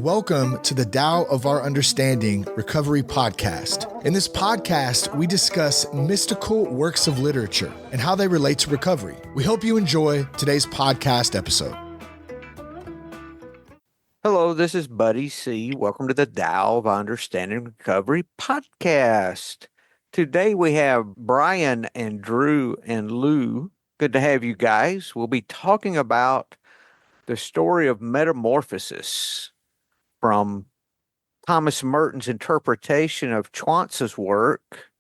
and welcome to the Tao of Our Understanding Recovery Podcast. In this podcast, we discuss mystical works of literature and how they relate to recovery. We hope you enjoy today's podcast episode. Hello, this is Buddy C. Welcome to the Tao of Our Understanding Recovery Podcast. Today we have Brian and Drew and Lou. Good to have you guys. We'll be talking about the story of Metamorphosis from Thomas Merton's interpretation of Chuang Tzu's work,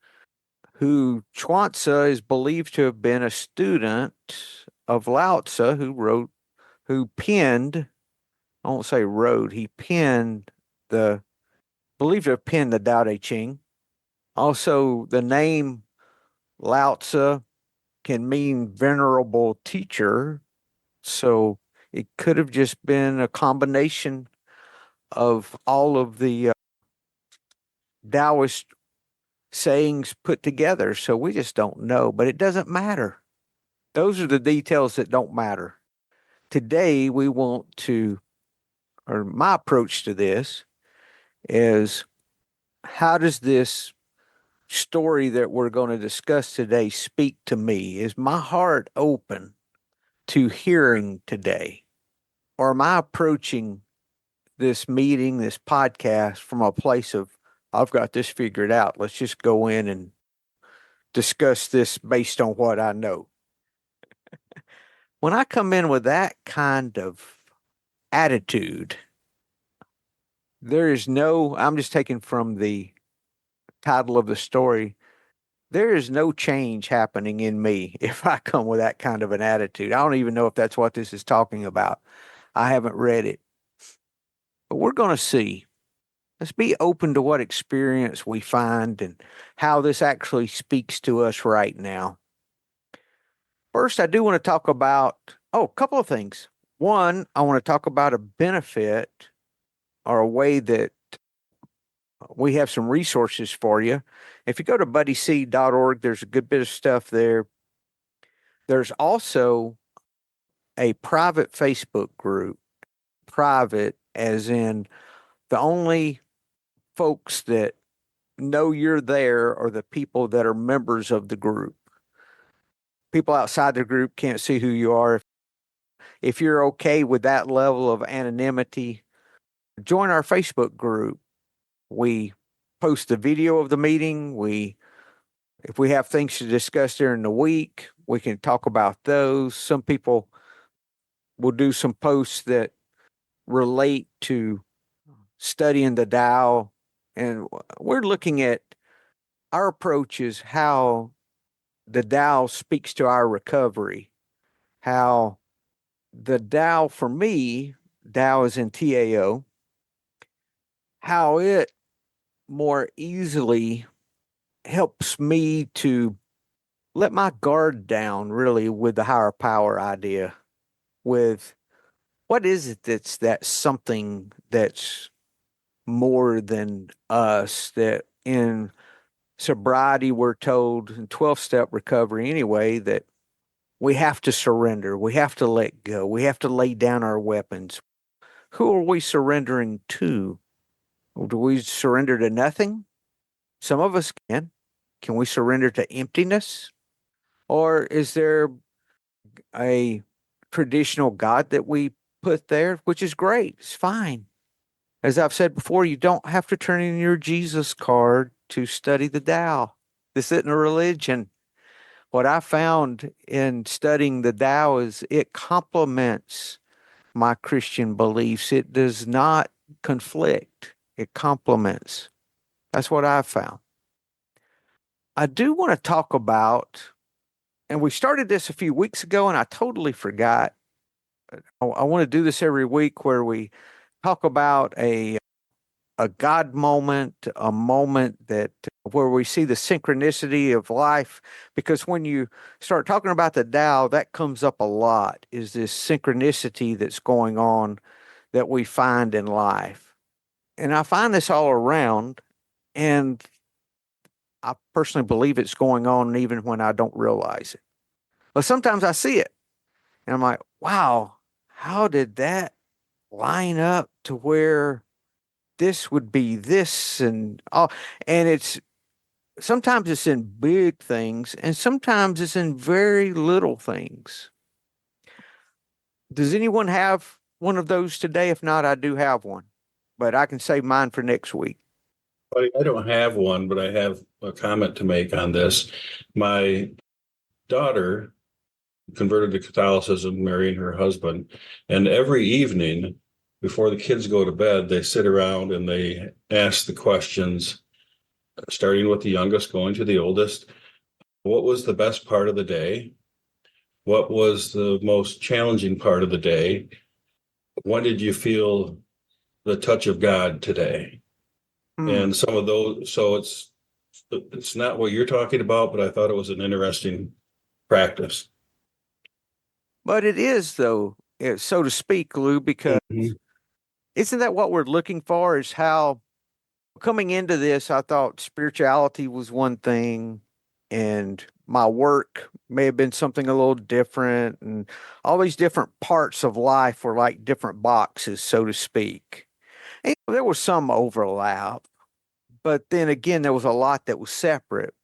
who Chuang Tzu is believed to have been a student of Lao Tzu, who penned, I won't say wrote, he penned believed to have penned the Tao Te Ching. Also, the name Lao Tzu can mean venerable teacher, so it could have just been a combination of all of the Taoist sayings put together. So we just don't know, but it doesn't matter. Those are the details that don't matter. Today, we want to, or my approach to this is, how does this story that we're going to discuss today speak to me? Is my heart open to hearing today? Or am I approaching this meeting, this podcast, from a place of, I've got this figured out. Let's just go in and discuss this based on what I know. When I come in with that kind of attitude, I'm just taking from the title of the story, there is no change happening in me if I come with that kind of an attitude. I don't even know if that's what this is talking about. I haven't read it. But we're going to see. Let's be open to what experience we find and how this actually speaks to us right now. First, I do want to talk about, a couple of things. One, I want to talk about a benefit or a way that we have some resources for you. If you go to buddyc.org, there's a good bit of stuff there. There's also a private Facebook group. Private as in the only folks that know you're there are the people that are members of the group. People outside the group can't see who you are. If you're okay with that level of anonymity, join our Facebook group. We post the video of the meeting. If we have things to discuss during the week, we can talk about those. Some people will do some posts that relate to studying the Tao. And we're looking at our approach is how the Tao speaks to our recovery. How the Tao, for me, Tao is in TAO, how it more easily helps me to let my guard down, really, with the higher power idea, with what is it that's something that's more than us, that in sobriety we're told, in 12-step recovery anyway, that we have to surrender, we have to let go, we have to lay down our weapons. Who are we surrendering to? Do we surrender to nothing? Some of us can. Can we surrender to emptiness? Or is there a traditional God that we put there, which is great, it's fine. As I've said before, you don't have to turn in your Jesus card to study the Tao. This isn't a religion. What I found in studying the Tao is it complements my Christian beliefs. It does not conflict. It complements. That's what I've found. I do want to talk about, and we started this a few weeks ago, and I totally forgot. I want to do this every week where we talk about a God moment, a moment that where we see the synchronicity of life. Because when you start talking about the Tao, that comes up a lot, is this synchronicity that's going on that we find in life. And I find this all around, and I personally believe it's going on even when I don't realize it. But sometimes I see it, and I'm like, wow, how did that line up to where this would be this and all. And sometimes it's in big things and sometimes it's in very little things. Does anyone have one of those today? If not, I do have one, but I can save mine for next week. I don't have one, but I have a comment to make on this. My daughter converted to Catholicism, marrying her husband, and every evening before the kids go to bed, they sit around and they ask the questions, starting with the youngest, going to the oldest. What was the best part of the day? What was the most challenging part of the day? When did you feel the touch of God today? And some of those, so it's not what you're talking about, but I thought it was an interesting practice. But it is, though, so to speak, Lou, because Mhm. isn't that what we're looking for? Is how coming into this, I thought spirituality was one thing and my work may have been something a little different, and all these different parts of life were like different boxes, so to speak. And there was some overlap, but then again, there was a lot that was separate.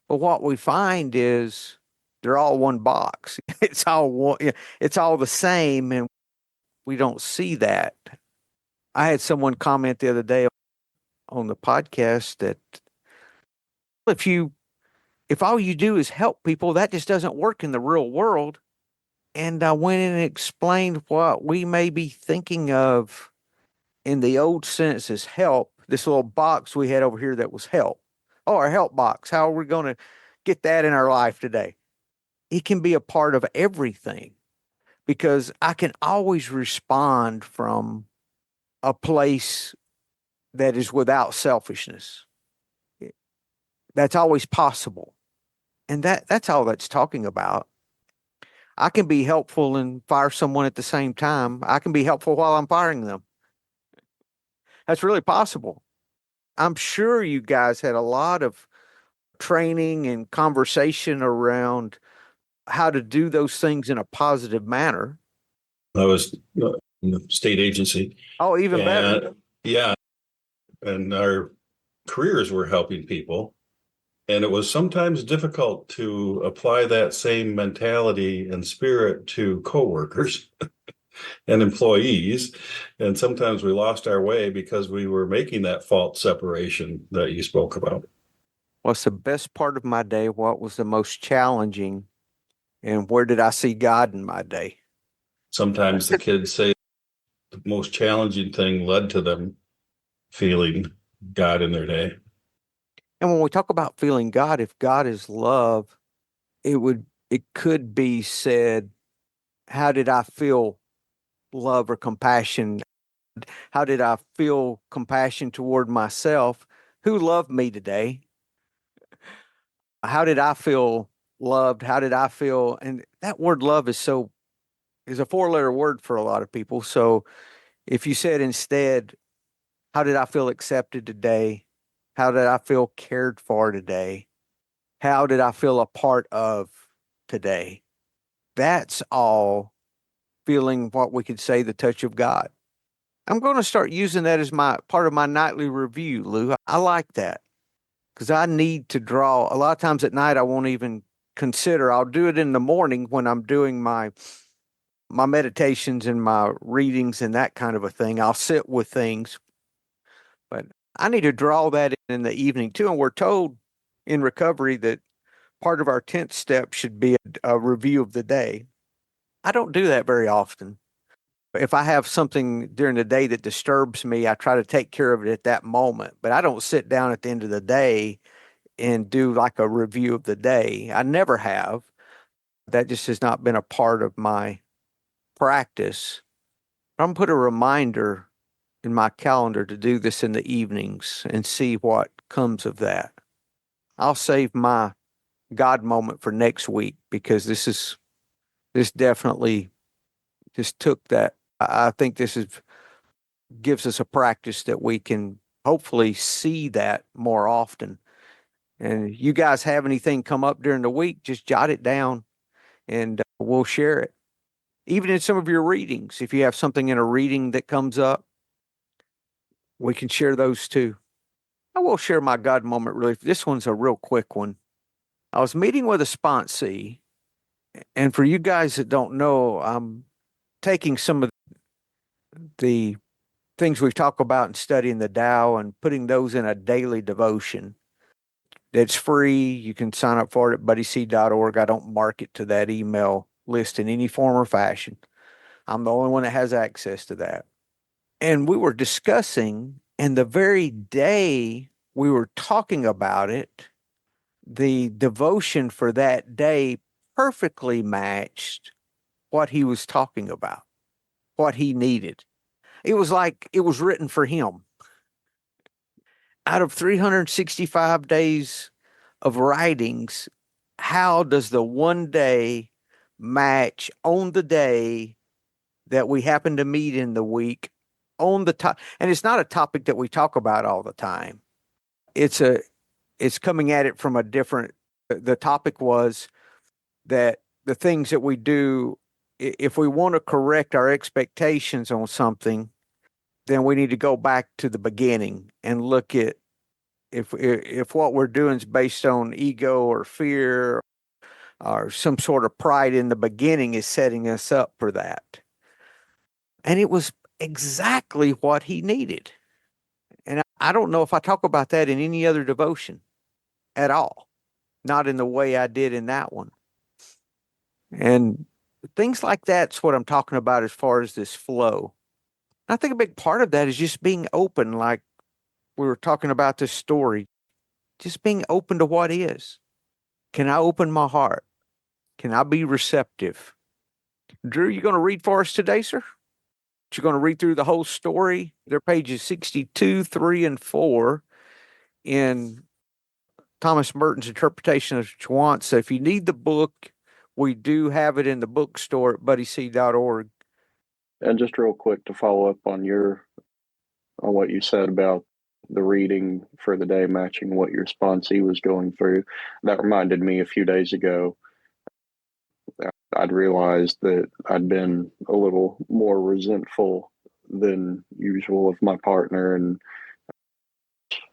But what we find is they're all one box. It's all one, it's all the same, and we don't see that. I had someone comment the other day on the podcast that if all you do is help people, that just doesn't work in the real world. And I went in and explained what we may be thinking of in the old sense as help. This little box we had over here that was help. Oh, our help box. How are we going to get that in our life today? It can be a part of everything because I can always respond from a place that is without selfishness. That's always possible. And that's all that's talking about. I can be helpful and fire someone at the same time. I can be helpful while I'm firing them. That's really possible. I'm sure you guys had a lot of training and conversation around how to do those things in a positive manner. I was in the state agency. Oh, even better. And yeah, and our careers were helping people. And it was sometimes difficult to apply that same mentality and spirit to coworkers and employees. And sometimes we lost our way because we were making that false separation that you spoke about. What's the best part of my day? What was the most challenging? And where did I see God in my day? Sometimes the kids say the most challenging thing led to them feeling God in their day. And when we talk about feeling God, if God is love, it could be said, how did I feel love or compassion? How did I feel compassion toward myself? Who loved me today? How did I feel loved? How did I feel? And that word love is a 4-letter word for a lot of people. So if you said instead, how did I feel accepted today? How did I feel cared for today? How did I feel a part of today? That's all feeling what we could say the touch of God. I'm going to start using that as my part of my nightly review, Lou. I like that because I need to draw. A lot of times at night, I won't even consider. I'll do it in the morning when I'm doing my meditations and my readings and that kind of a thing. I'll sit with things, but I need to draw that in the evening too. And we're told in recovery that part of our 10th step should be a review of the day. I don't do that very often. If I have something during the day that disturbs me, I try to take care of it at that moment. But I don't sit down at the end of the day and do like a review of the day. I never have. That just has not been a part of my practice. I'm going to put a reminder in my calendar to do this in the evenings and see what comes of that. I'll save my God moment for next week because this definitely just took that. I think gives us a practice that we can hopefully see that more often. And you guys have anything come up during the week, just jot it down and we'll share it. Even in some of your readings, if you have something in a reading that comes up, we can share those too. I will share my God moment really. This one's a real quick one. I was meeting with a sponsee, and for you guys that don't know, I'm taking some of the things we've talked about and studying the Tao and putting those in a daily devotion. It's free. You can sign up for it at buddyc.org. I don't market to that email list in any form or fashion. I'm the only one that has access to that. And we were discussing, and the very day we were talking about it, the devotion for that day perfectly matched what he was talking about, what he needed. It was like it was written for him. Out of 365 days of writings, how does the one day match on the day that we happen to meet in the week on the top? And it's not a topic that we talk about all the time. It's coming at it from a different, the topic was that the things that we do, if we want to correct our expectations on something, then we need to go back to the beginning and look at if what we're doing is based on ego or fear or some sort of pride in the beginning is setting us up for that. And it was exactly what he needed. And I don't know if I talk about that in any other devotion at all, not in the way I did in that one. And things like that's what I'm talking about as far as this flow. I think a big part of that is just being open, like we were talking about this story, just being open to what is. Can I open my heart? Can I be receptive? Drew, you going to read for us today, sir? You're going to read through the whole story. They're pages 62, 3, and 4 in Thomas Merton's interpretation of Chuang Tzu. So if you need the book, we do have it in the bookstore at buddyc.org. And just real quick to follow up on what you said about the reading for the day matching what your sponsee was going through, that reminded me a few days ago, I'd realized that I'd been a little more resentful than usual of my partner, and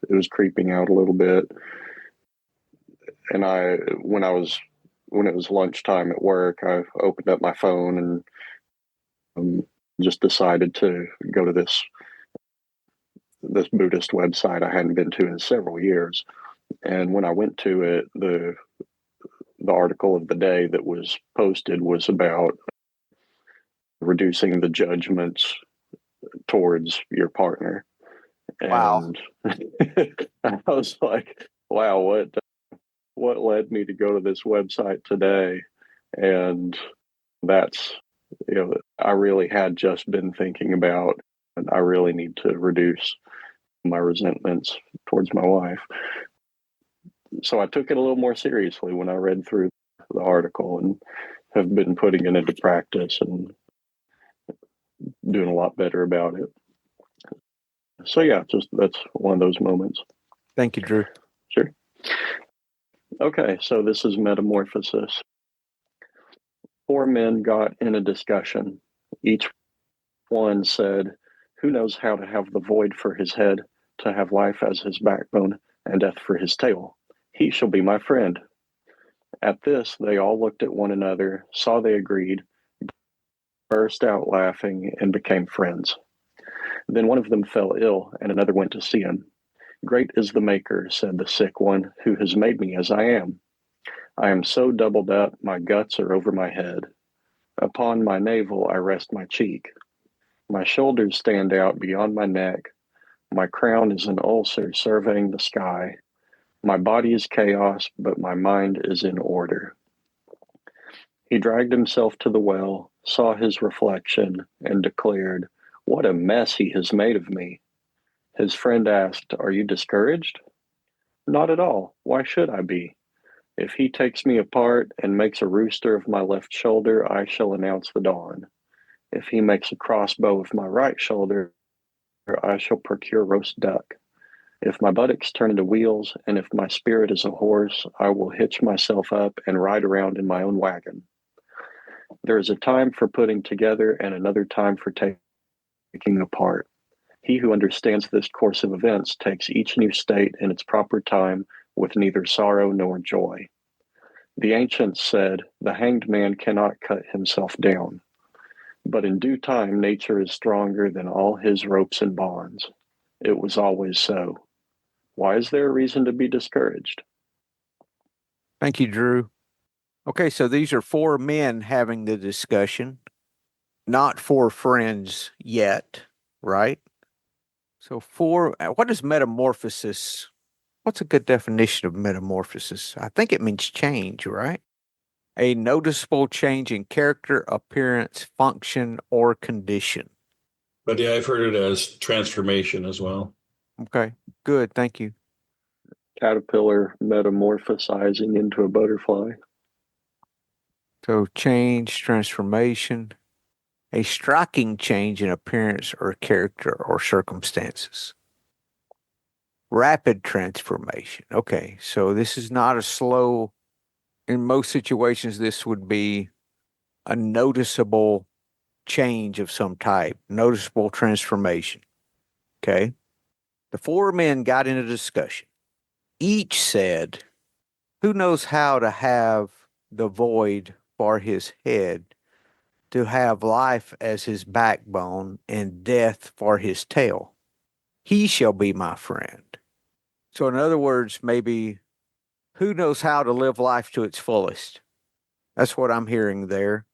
it was creeping out a little bit. And when it was lunchtime at work, I opened up my phone and just decided to go to this Buddhist website I hadn't been to in several years. And when I went to it, the article of the day that was posted was about reducing the judgments towards your partner. Wow. And I was like, wow, what led me to go to this website today? And that's, I really had just been thinking about, and I really need to reduce my resentments towards my wife. So I took it a little more seriously when I read through the article and have been putting it into practice and doing a lot better about it. So yeah, that's one of those moments. Thank you, Drew. Sure. Okay, so this is Metamorphosis. 4 men got in a discussion. Each one said, "Who knows how to have the void for his head, to have life as his backbone, and death for his tail? He shall be my friend." At this, they all looked at one another, saw they agreed, burst out laughing, and became friends. Then one of them fell ill, and another went to see him. "Great is the Maker," said the sick one, "who has made me as I am. I am so doubled up, my guts are over my head. Upon my navel I rest my cheek. My shoulders stand out beyond my neck. My crown is an ulcer surveying the sky. My body is chaos, but my mind is in order." He dragged himself to the well, saw his reflection, and declared, "What a mess he has made of me." His friend asked, "Are you discouraged?" "Not at all. Why should I be? If he takes me apart and makes a rooster of my left shoulder, I shall announce the dawn. If he makes a crossbow of my right shoulder, I shall procure roast duck. If my buttocks turn into wheels, and if my spirit is a horse, I will hitch myself up and ride around in my own wagon. There is a time for putting together and another time for taking apart. He who understands this course of events takes each new state in its proper time with neither sorrow nor joy. The ancients said, the hanged man cannot cut himself down. But in due time, nature is stronger than all his ropes and bonds. It was always so. Why is there a reason to be discouraged? Thank you, Drew. Okay, so these are four men having the discussion, not four friends yet, right? So what is metamorphosis? What's a good definition of metamorphosis? I think it means change, right? A noticeable change in character, appearance, function, or condition. But yeah, I've heard it as transformation as well. Okay, good. Thank you. Caterpillar metamorphosizing into a butterfly. So change, transformation, a striking change in appearance or character or circumstances. Rapid transformation. Okay, so this is not a slow, in most situations, this would be a noticeable change of some type, noticeable transformation. Okay. The four men got in a discussion. Each said, who knows how to have the void for his head, to have life as his backbone and death for his tail? He shall be my friend. So, in other words, maybe who knows how to live life to its fullest? That's what I'm hearing there.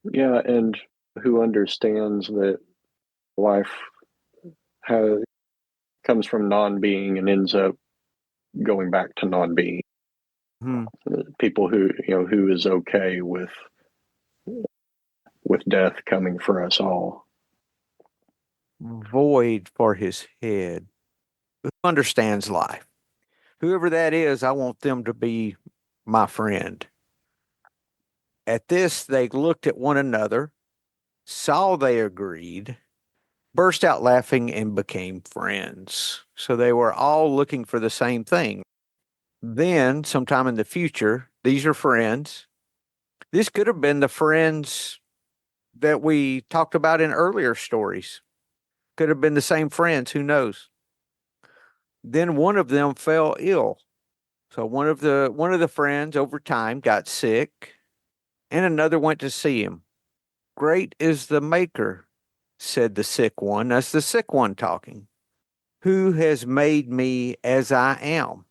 Yeah, and who understands that life comes from non-being and ends up going back to non-being. Hmm. People who is okay with death coming for us all. Void for his head. Who understands life? Whoever that is, I want them to be my friend. At this, they looked at one another, saw they agreed, burst out laughing, and became friends. So they were all looking for the same thing. Then, sometime in the future, these are friends. This could have been the friends that we talked about in earlier stories. Could have been the same friends, who knows? Then one of them fell ill. So one of the friends over time got sick, and another went to see him. Great is the maker, said the sick one. That's the sick one talking. Who has made me as I am?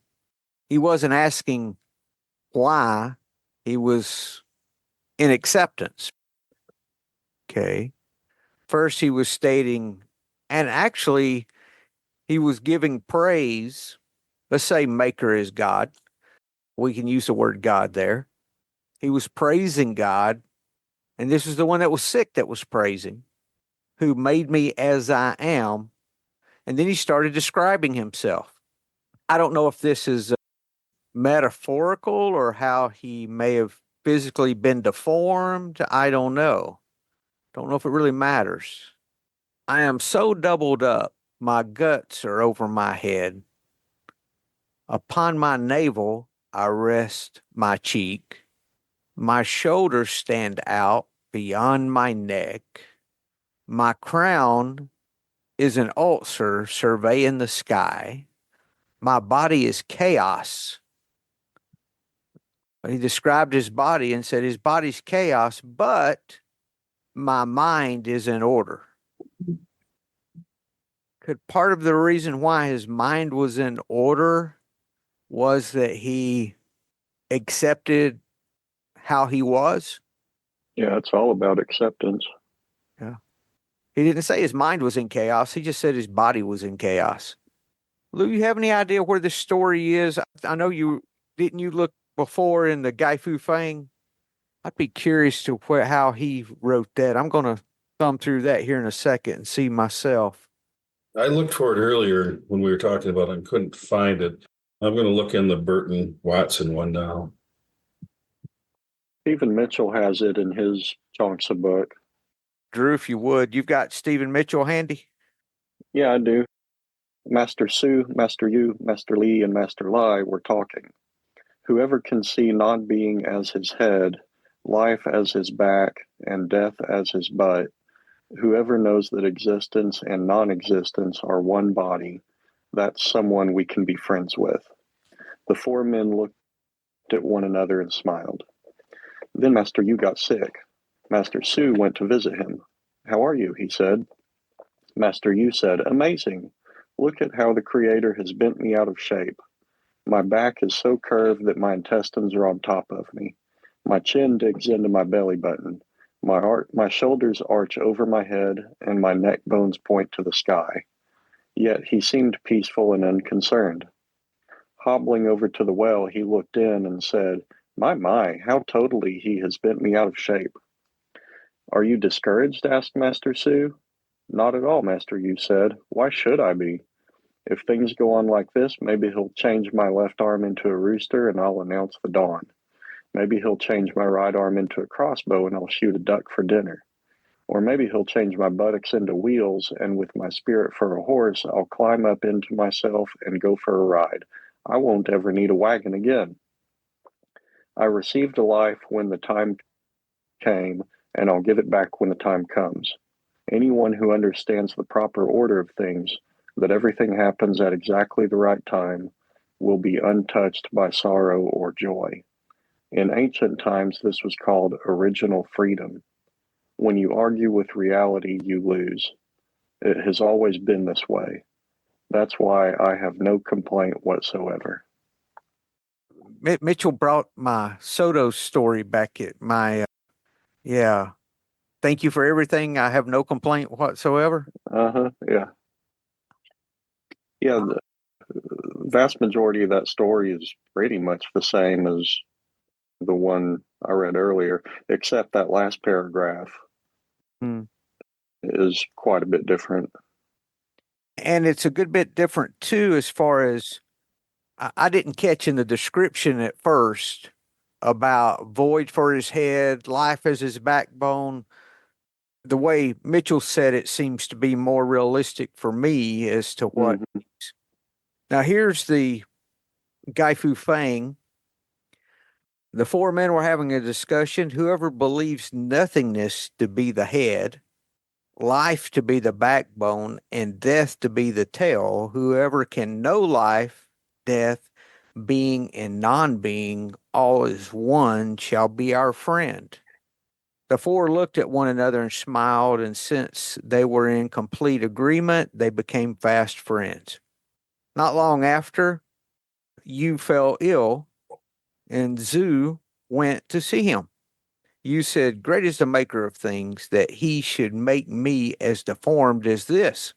He wasn't asking why, he was in acceptance. Okay. First, he was stating, and actually, he was giving praise. Let's say maker is God. We can use the word God there. He was praising God. And this is the one that was sick that was praising, who made me as I am. And then he started describing himself. I don't know if this is metaphorical or how he may have physically been deformed. I don't know. Don't know if it really matters. I am so doubled up, my guts are over my head. Upon my navel, I rest my cheek. My shoulders stand out beyond my neck. My crown is an ulcer surveying the sky. My body is chaos. He described his body and said his body's chaos, but my mind is in order. Could part of the reason why his mind was in order was that he accepted how he was? Yeah, it's all about acceptance. Yeah. He didn't say his mind was in chaos. He just said his body was in chaos. Lou, you have any idea where this story is? I know you look before in the Gai Fu Fang? I'd be curious to how he wrote that. I'm going to thumb through that here in a second and see myself. I looked for it earlier when we were talking about it and couldn't find it. I'm going to look in the Burton Watson one now. Stephen Mitchell has it in his Chuang Tzu book. Drew, if you would, you've got Stephen Mitchell handy? Yeah, I do. Master Su, Master Yu, Master Li, and Master Lai were talking. Whoever can see non-being as his head, life as his back, and death as his butt, Whoever knows that existence and non-existence are one body, that's someone we can be friends with. The four men looked at one another and smiled. Then Master Yu got sick. Master Su went to visit him. How are you? He said. Master Yu said, amazing. Look at how the Creator has bent me out of shape. My back is so curved that my intestines are on top of me. My chin digs into my belly button. My shoulders arch over my head, and my neck bones point to the sky. Yet he seemed peaceful and unconcerned. Hobbling over to the well, he looked in and said, my, how totally he has bent me out of shape. Are you discouraged? Asked Master Su. Not at all, Master Yu said. Why should I be? If things go on like this, maybe he'll change my left arm into a rooster and I'll announce the dawn. Maybe he'll change my right arm into a crossbow and I'll shoot a duck for dinner. Or maybe he'll change my buttocks into wheels, and with my spirit for a horse, I'll climb up into myself and go for a ride. I won't ever need a wagon again. I received a life when the time came, and I'll give it back when the time comes. Anyone who understands the proper order of things, that everything happens at exactly the right time, will be untouched by sorrow or joy. In ancient times, this was called original freedom. When you argue with reality, you lose. It has always been this way. That's why I have no complaint whatsoever. Mitchell brought my Soto story back at my, yeah. Thank you for everything. I have no complaint whatsoever. Yeah. Yeah, the vast majority of that story is pretty much the same as the one I read earlier, except that last paragraph is quite a bit different. And it's a good bit different, too, as far as I didn't catch in the description at first about void for his head, life as his backbone. The way Mitchell said it seems to be more realistic for me as to what. Now, here's the Gai Fu Fang. The four men were having a discussion. Whoever believes nothingness to be the head, life to be the backbone, and death to be the tail, whoever can know life, death, being and non-being, all is one, shall be our friend. The four looked at one another and smiled, and since they were in complete agreement, they became fast friends. Not long after, Yu fell ill, and Zhu went to see him. Yu said, great is the maker of things, that he should make me as deformed as this.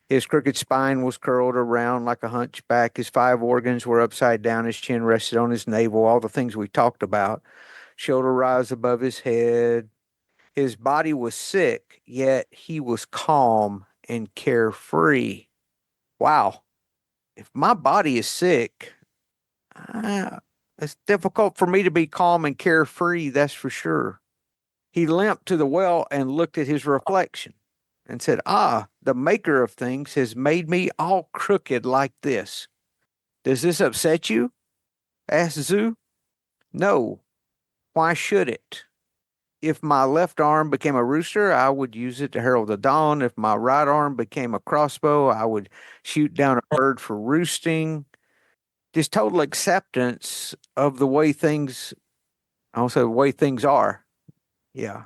His crooked spine was curled around like a hunchback. His five organs were upside down. His chin rested on his navel, all the things we talked about. Shoulder rise above his head. His body was sick, yet he was calm and carefree. Wow. If my body is sick, it's difficult for me to be calm and carefree, that's for sure. He limped to the well and looked at his reflection and said, the maker of things has made me all crooked like this. Does this upset you? Asked Zhu. No. Why should it? If my left arm became a rooster, I would use it to herald the dawn. If my right arm became a crossbow, I would shoot down a bird for roosting. Just total acceptance of the way things, also the way things are. Yeah.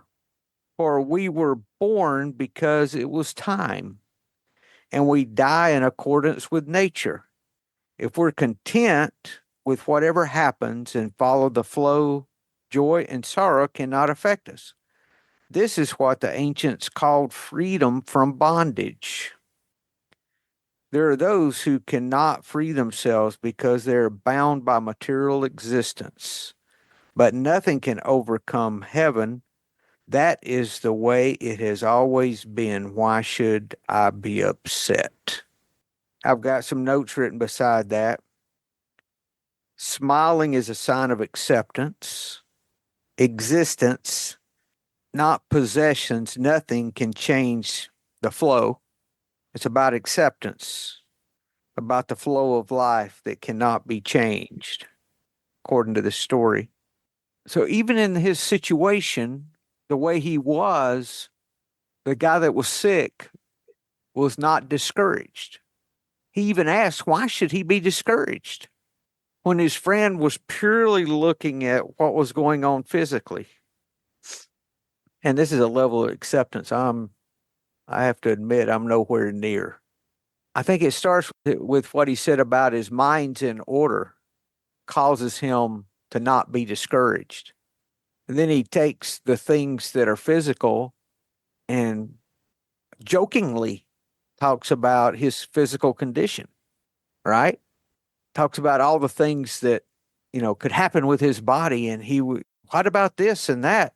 For we were born because it was time, and we die in accordance with nature. If we're content with whatever happens and follow the flow, joy and sorrow cannot affect us. This is what the ancients called freedom from bondage. There are those who cannot free themselves because they're bound by material existence, but nothing can overcome heaven. That is the way it has always been. Why should I be upset? I've got some notes written beside that. Smiling is a sign of acceptance. Existence, not possessions. Nothing can change the flow. It's about acceptance, about the flow of life that cannot be changed, according to the story. So even in his situation, the way he was, The guy that was sick was not discouraged. He even asked, why should he be discouraged when his friend was purely looking at what was going on physically? And this is a level of acceptance I have to admit, I'm nowhere near. I think it starts with what he said about his mind's in order, causes him to not be discouraged. And then he takes the things that are physical and jokingly talks about his physical condition, right? Talks about all the things that, could happen with his body. And he would, what about this and that?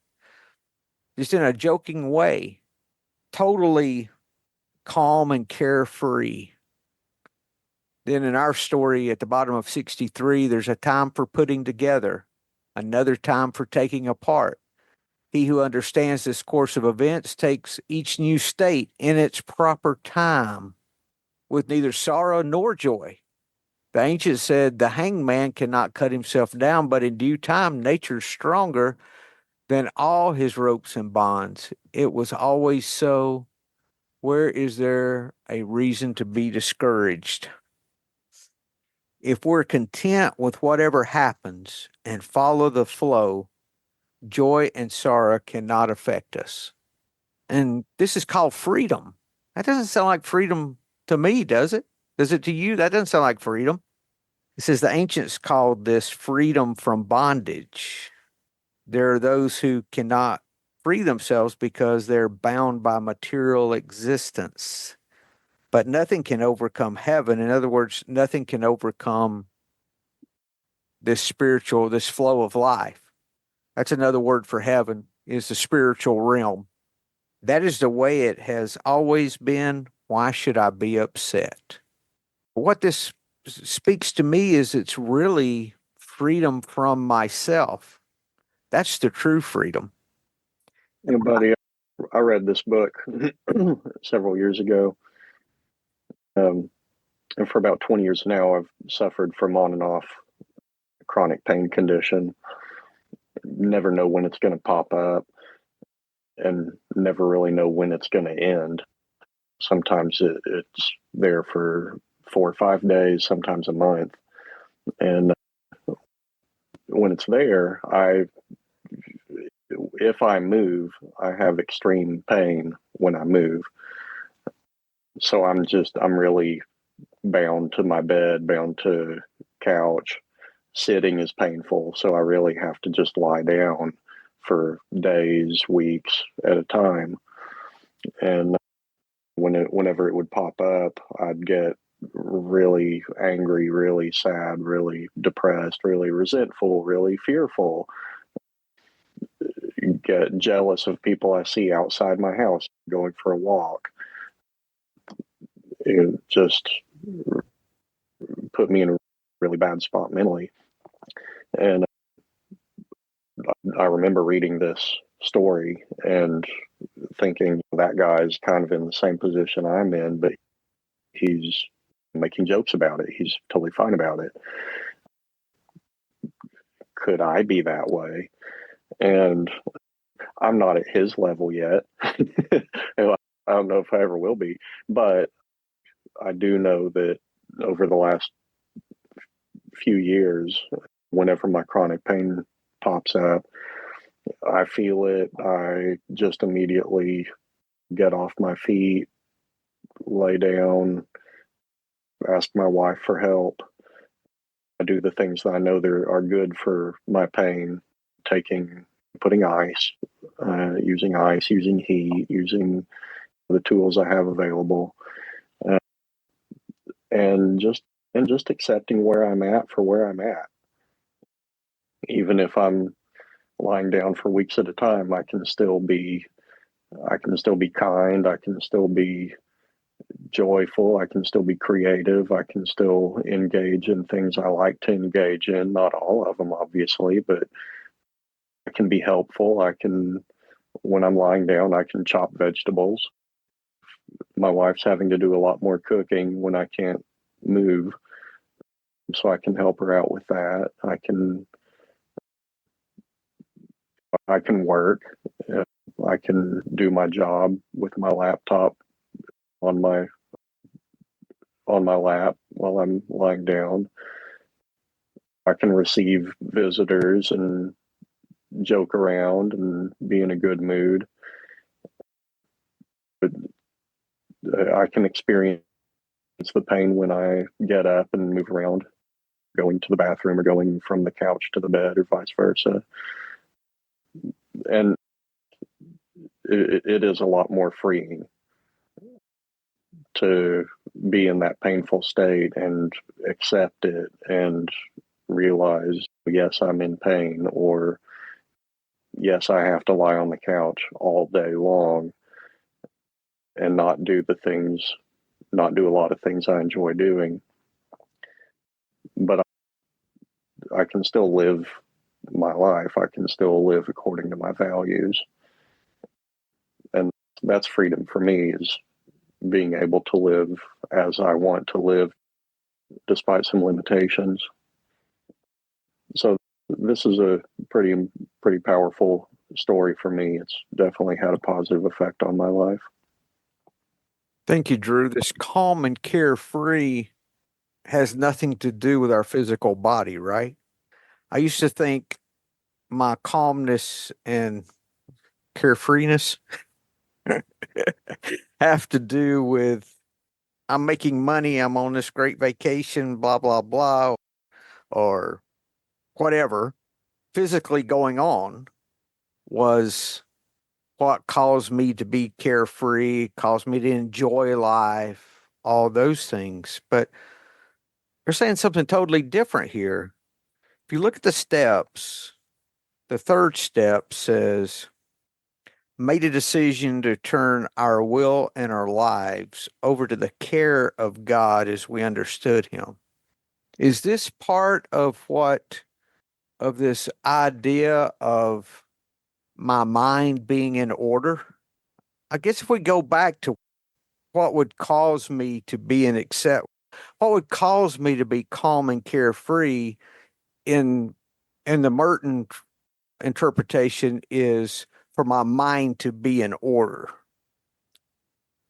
Just in a joking way, totally calm and carefree. Then in our story at the bottom of 63, there's a time for putting together, another time for taking apart. He who understands this course of events takes each new state in its proper time with neither sorrow nor joy. The ancients said the hanged man cannot cut himself down, but in due time, nature's stronger than all his ropes and bonds. It was always so. Where is there a reason to be discouraged? If we're content with whatever happens and follow the flow, joy and sorrow cannot affect us. And this is called freedom. That doesn't sound like freedom to me, does it? Does it to you? That doesn't sound like freedom. It says the ancients called this freedom from bondage. There are those who cannot free themselves because they're bound by material existence. But nothing can overcome heaven. In other words, nothing can overcome this flow of life. That's another word for heaven, is the spiritual realm. That is the way it has always been. Why should I be upset? What this speaks to me is it's really freedom from myself. That's the true freedom. Buddy, I read this book several years ago. And for about 20 years now, I've suffered from on and off chronic pain condition. Never know when it's going to pop up and never really know when it's going to end. Sometimes it's there for 4 or 5 days, sometimes a month. And when it's there, if I move, I have extreme pain when I move. So I'm really bound to my bed, bound to couch. Sitting is painful, so I really have to just lie down for days, weeks at a time. And whenever it would pop up, I'd get really angry, really sad, really depressed, really resentful, really fearful. Get jealous of people I see outside my house going for a walk. It just put me in a really bad spot mentally. And I remember reading this story and thinking that guy's kind of in the same position I'm in, but he's making jokes about it. He's totally fine about it. Could I be that way? And I'm not at his level yet. I don't know if I ever will be, but I do know that over the last few years, whenever my chronic pain pops up, I feel it. I just immediately get off my feet, lay down, ask my wife for help. I do the things that I know that are good for my pain, putting ice, using heat, using the tools I have available, and just accepting where I'm at for where I'm at. Even if I'm lying down for weeks at a time, I can still be kind. I can still be joyful. I can still be creative. I can still engage in things I like to engage in. Not all of them, obviously, but I can be helpful. When I'm lying down, I can chop vegetables. My wife's having to do a lot more cooking when I can't move, so I can help her out with that. I can work. I can do my job with my laptop on my lap while I'm lying down. I can receive visitors and joke around and be in a good mood. But I can experience the pain when I get up and move around, going to the bathroom or going from the couch to the bed or vice versa. And it is a lot more freeing to be in that painful state and accept it and realize, yes, I'm in pain, or yes, I have to lie on the couch all day long and not do a lot of things I enjoy doing. But I can still live my life. I can still live according to my values. And that's freedom for me, is being able to live as I want to live despite some limitations. So this is a pretty powerful story for me. It's definitely had a positive effect on my life. Thank you, Drew. This calm and carefree has nothing to do with our physical body, right? I used to think my calmness and carefreeness have to do with I'm making money, I'm on this great vacation, blah, blah, blah, or whatever physically going on was what caused me to be carefree, caused me to enjoy life, all those things. But they're saying something totally different here. If you look at the steps, the third step says, made a decision to turn our will and our lives over to the care of God as we understood Him. Is this part of this idea of my mind being in order? I guess if we go back to what would cause me to be what would cause me to be calm and carefree in the Merton interpretation is for my mind to be in order.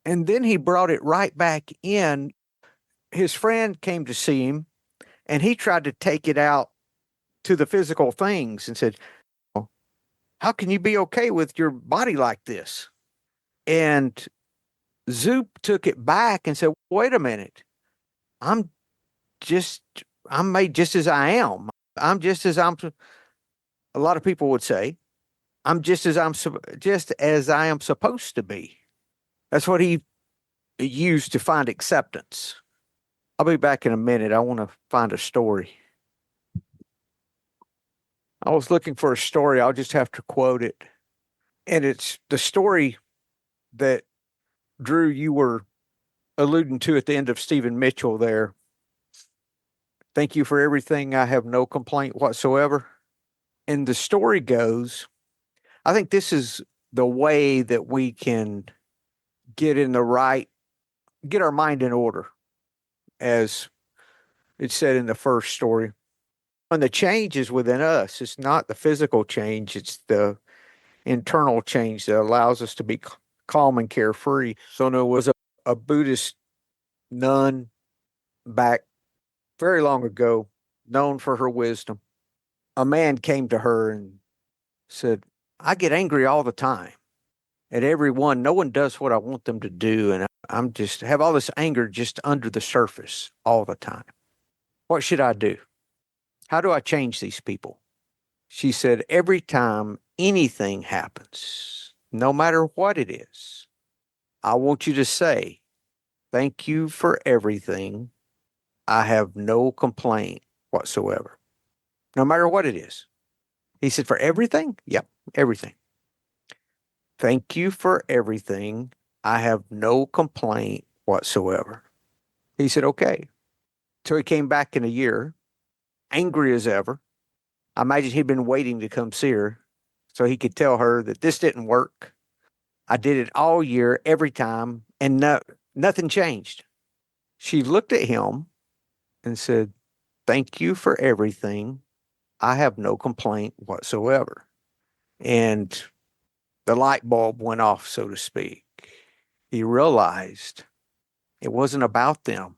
And then he brought it right back in. His friend came to see him and he tried to take it out to the physical things and said, "Oh, how can you be okay with your body like this?" And Zoop took it back and said, "Wait a minute. I'm just, I'm made just as I am. I'm just as a lot of people would say, I'm just just as I am supposed to be." That's what he used to find acceptance. I'll be back in a minute. I want to find a story. I was looking for a story. I'll just have to quote it. And it's the story that, Drew, you were alluding to at the end of Stephen Mitchell there. Thank you for everything. I have no complaint whatsoever. And the story goes, I think this is the way that we can get our mind in order, as it said in the first story. And the change is within us. It's not the physical change, it's the internal change that allows us to be calm and carefree. So there was a Buddhist nun back very long ago, known for her wisdom. A man came to her and said, "I get angry all the time at everyone. No one does what I want them to do. And I'm just have all this anger just under the surface all the time. What should I do? How do I change these people?" She said, "Every time anything happens, no matter what it is, I want you to say, 'Thank you for everything. I have no complaint whatsoever.'" No matter what it is. He said, "For everything?" "Yep, everything." "Thank you for everything. I have no complaint whatsoever." He said, "Okay." So he came back in a year, angry as ever. I imagine he'd been waiting to come see her so he could tell her that this didn't work. I did it all year, every time, and nothing changed. She looked at him and said, "Thank you for everything. I have no complaint whatsoever." And The light bulb went off, so to speak. He realized it wasn't about them.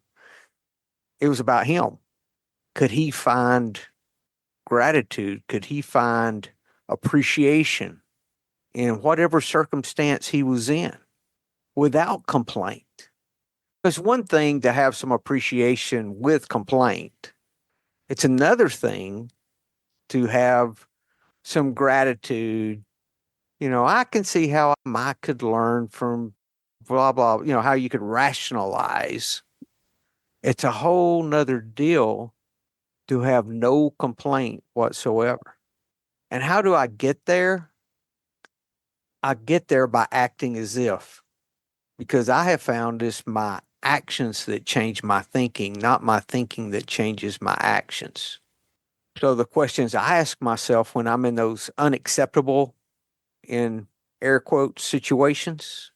It was about him. Could he find gratitude? Could he find appreciation in whatever circumstance he was in without complaint? It's one thing to have some appreciation with complaint. It's another thing to have some gratitude. I can see how I could learn from blah, blah, how you could rationalize. It's a whole nother deal to have no complaint whatsoever. And how do I get there? I get there by acting as if, because I have found it's my actions that change my thinking, not my thinking that changes my actions. So the questions I ask myself when I'm in those unacceptable, in air quotes, situations,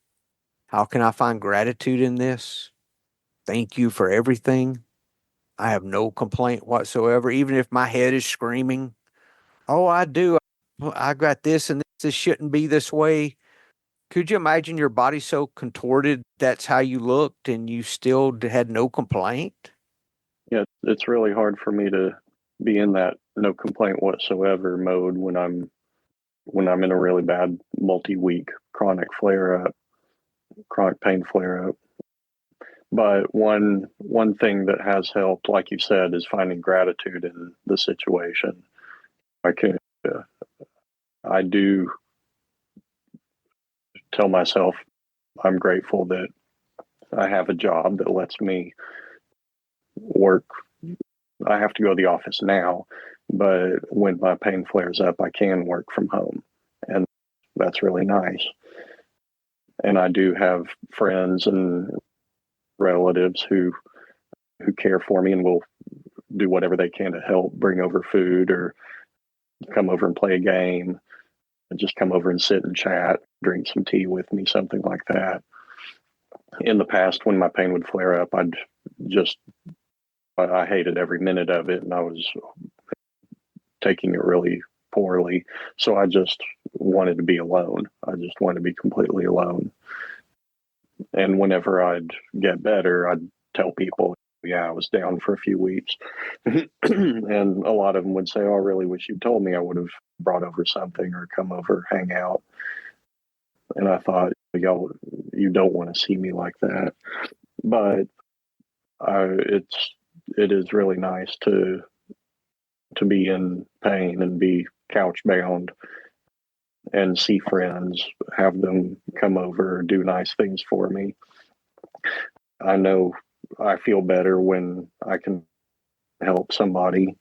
how can I find gratitude in this? Thank you for everything. I have no complaint whatsoever, even if my head is screaming, oh, I do. I got this and this shouldn't be this way. Could you imagine your body so contorted that's how you looked and you still had no complaint? Yeah, it's really hard for me to be in that no complaint whatsoever mode when I'm in a really bad multi-week chronic pain flare up. But one thing that has helped, like you said, is finding gratitude in the situation. I do tell myself I'm grateful that I have a job that lets me work. I have to go to the office now, but when my pain flares up, I can work from home, and that's really nice. And I do have friends and relatives who care for me and will do whatever they can to help, bring over food or come over and play a game, and just come over and sit and chat, drink some tea with me, something like that. In the past, when my pain would flare up, I hated every minute of it, and I was taking it really poorly. So I just wanted to be alone. I just wanted to be completely alone. And whenever I'd get better, I'd tell people, yeah, I was down for a few weeks. And a lot of them would say, oh, I really wish you'd told me. I would have brought over something or come over, hang out. And I thought, y'all, you don't want to see me like that. But it is really nice to be in pain and be couch bound and see friends, have them come over, do nice things for me. I know I feel better when I can help somebody.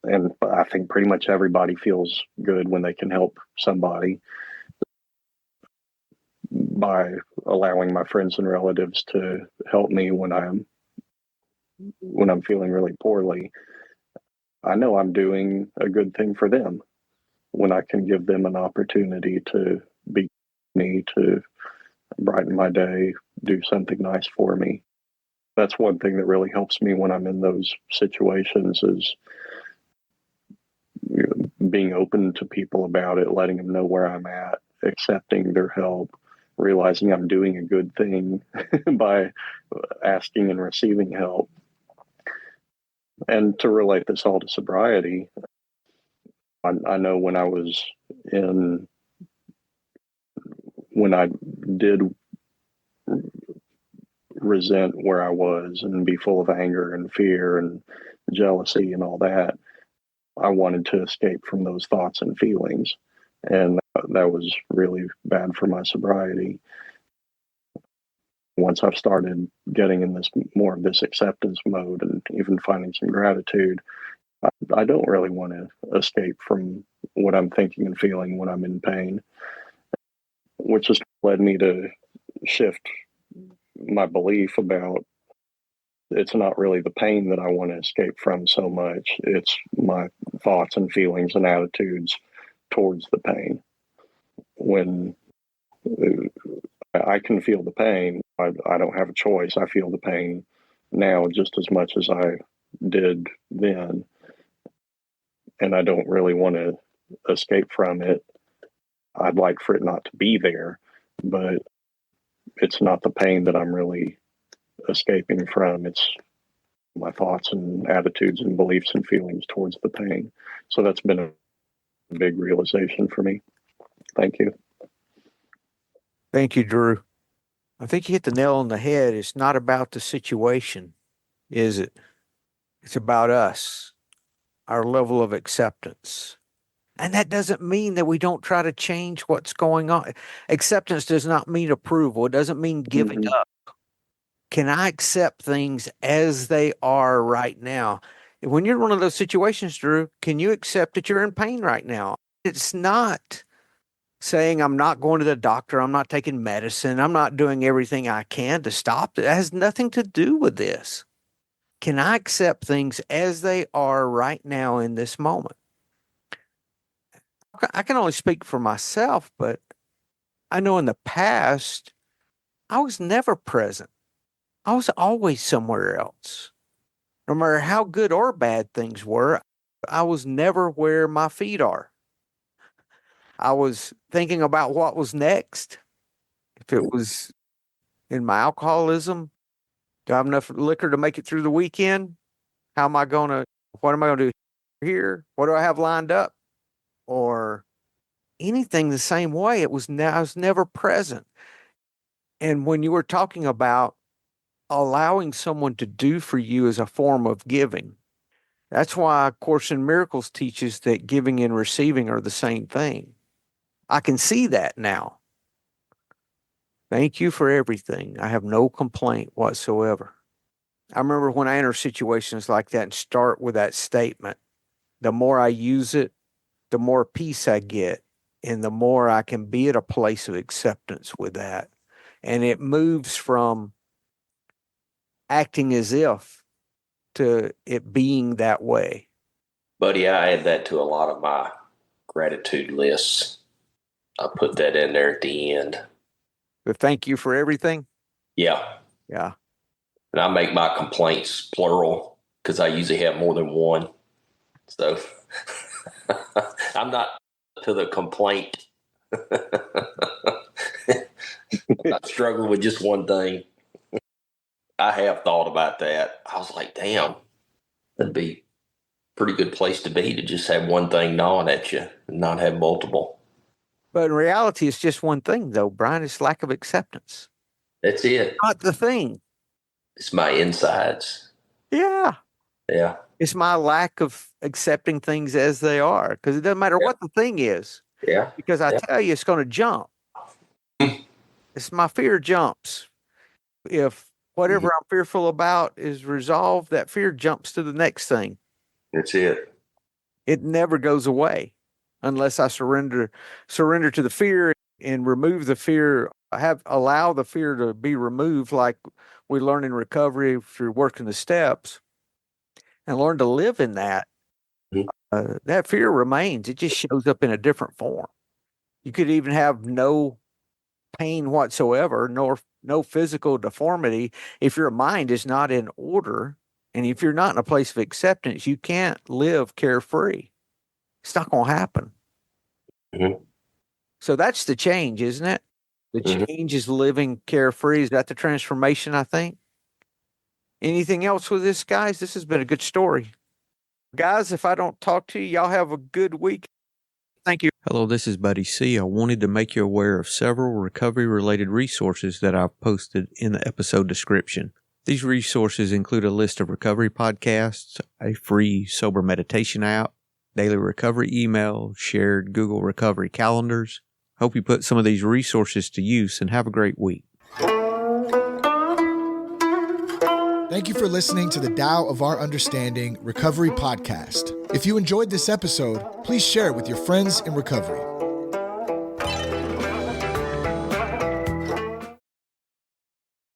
And I think pretty much everybody feels good when they can help somebody. By allowing my friends and relatives to help me when I'm feeling really poorly, I know I'm doing a good thing for them when I can give them an opportunity to be me, to brighten my day, do something nice for me. That's one thing that really helps me when I'm in those situations is being open to people about it, letting them know where I'm at, accepting their help, realizing I'm doing a good thing by asking and receiving help. And to relate this all to sobriety, I know when I did resent where I was and be full of anger and fear and jealousy and all that, I wanted to escape from those thoughts and feelings. And that was really bad for my sobriety. Once I've started getting in more of this acceptance mode and even finding some gratitude, I don't really want to escape from what I'm thinking and feeling when I'm in pain, which has led me to shift my belief about it's not really the pain that I want to escape from so much. It's my thoughts and feelings and attitudes towards the pain. When I can feel the pain, I don't have a choice. I feel the pain now just as much as I did then. And I don't really want to escape from it. I'd like for it not to be there, but it's not the pain that I'm really escaping from. It's my thoughts and attitudes and beliefs and feelings towards the pain. So that's been a big realization for me. Thank you. Thank you, Drew. I think you hit the nail on the head. It's not about the situation, is it? It's about us, our level of acceptance. And that doesn't mean that we don't try to change what's going on. Acceptance does not mean approval. It doesn't mean giving up. Can I accept things as they are right now? When you're in one of those situations, Drew, can you accept that you're in pain right now? It's not saying I'm not going to the doctor, I'm not taking medicine, I'm not doing everything I can to stop it. It has nothing to do with this. Can I accept things as they are right now in this moment? I can only speak for myself, but I know in the past, I was never present. I was always somewhere else. No matter how good or bad things were, I was never where my feet are. I was thinking about what was next. If it was in my alcoholism, do I have enough liquor to make it through the weekend? What am I going to do here? What do I have lined up? Or anything the same way. I was never present. And when you were talking about allowing someone to do for you as a form of giving, that's why Course in Miracles teaches that giving and receiving are the same thing. I can see that now. Thank you for everything. I have no complaint whatsoever. I remember when I enter situations like that and start with that statement, the more I use it, the more peace I get, and the more I can be at a place of acceptance with that. And it moves from acting as if to it being that way. Buddy, I add that to a lot of my gratitude lists. I put that in there at the end. But thank you for everything. Yeah. Yeah. And I make my complaints plural because I usually have more than one. So I'm not to the complaint. I struggle with just one thing. I have thought about that. I was like, damn, that'd be a pretty good place to be, to just have one thing gnawing at you and not have multiple. But in reality, it's just one thing, though, Brian. It's lack of acceptance. That's it. Not the thing. It's my insides. Yeah. Yeah. It's my lack of accepting things as they are, because it doesn't matter what the thing is. Yeah. Because I tell you, it's going to jump. It's my fear jumps. If whatever I'm fearful about is resolved, that fear jumps to the next thing. That's it. It never goes away unless I surrender to the fear and remove the fear. Allow the fear to be removed, like we learn in recovery through working the steps, and learn to live in that. That fear remains. It just shows up in a different form. You could even have no pain whatsoever, nor no physical deformity. If your mind is not in order, and if you're not in a place of acceptance, you can't live carefree. It's not going to happen. So that's the change, isn't it? The change is living carefree. Is that the transformation, I think? Anything else with this, guys? This has been a good story. Guys, if I don't talk to you, y'all have a good week. Thank you. Hello, this is Buddy C. I wanted to make you aware of several recovery-related resources that I've posted in the episode description. These resources include a list of recovery podcasts, a free sober meditation app, daily recovery email, shared Google recovery calendars. Hope you put some of these resources to use and have a great week. Thank you for listening to the Tao of Our Understanding Recovery Podcast. If you enjoyed this episode, please share it with your friends in recovery.